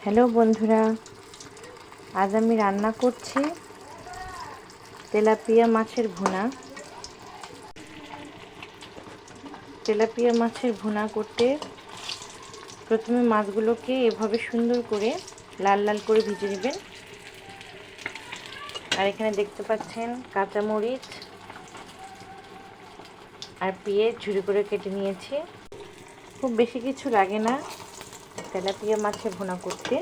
Hello বন্ধুরা, আজ আমি রান্না করছি তেলাপিয়া মাছের ভুনা। তেলাপিয়া মাছের ভুনা করতে প্রথমে মাছগুলোকে এভাবে সুন্দর করে লাল লাল করে ভেজে নেবেন। আর এখানে দেখতে পাচ্ছেন কাঁচামরিচ আর পেঁয়াজ ঝুরি করে কেটে নিয়েছি। খুব বেশি কিছু লাগে না তেলাপিয়া মাছের ভুনা করতে।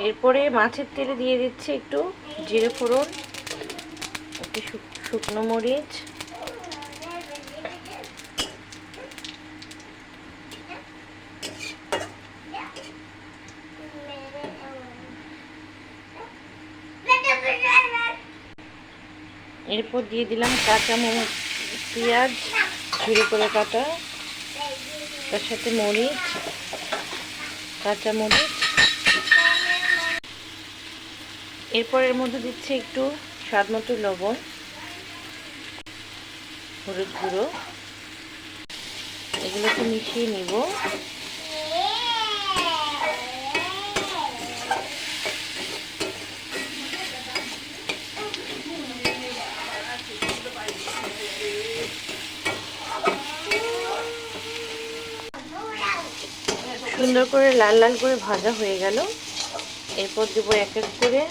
এরপরে মাছের তেলে দিয়ে দিচ্ছি একটু জিরে ফোড়ন, একটু শুকনো মরিচ, এরপর দিয়ে দিলাম কাঁচা পেঁয়াজ ঝুরি করে কাটা, তার সাথে মরিচ, কাঁচা মরিচ। এরপর এর মধ্যে দিচ্ছি একটু স্বাদ মতো লবণ, হলুদ গুঁড়ো, এগুলোকে মিশিয়ে নিব। সুন্দর করে লাল লাল করে ভাজা হয়ে গেল। এরপর দেবো এক এক করে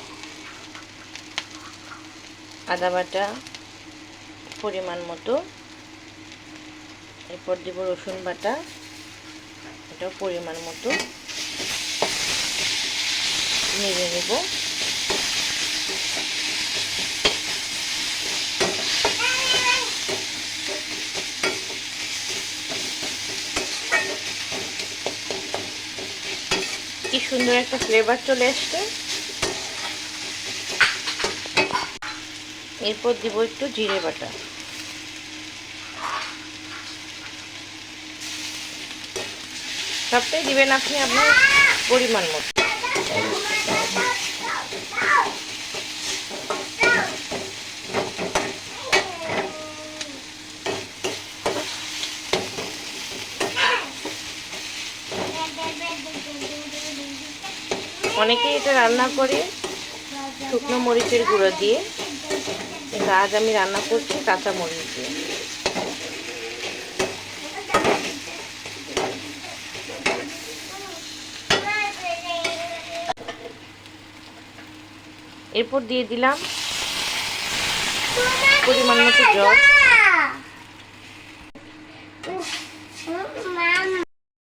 আদা বাটা পরিমাণ মতো, এরপর দেবো রসুন বাটা, এটাও পরিমাণ মতো, নেড়ে নেব। কি সুন্দর একটা ফ্লেভার চলে আসছে। এরপর দিব একটু জিরে বাটা, সবটাই দিবেন আপনি আপনার পরিমাণ মতো। অনেকেই এটা রান্না করে শুকনো মরিচের গুঁড়ো দিয়ে, কিন্তু আজ আমি রান্না করছি কাঁচা মরিচ দিয়ে। এরপর দিয়ে দিলাম পরিমাণ মতো জল।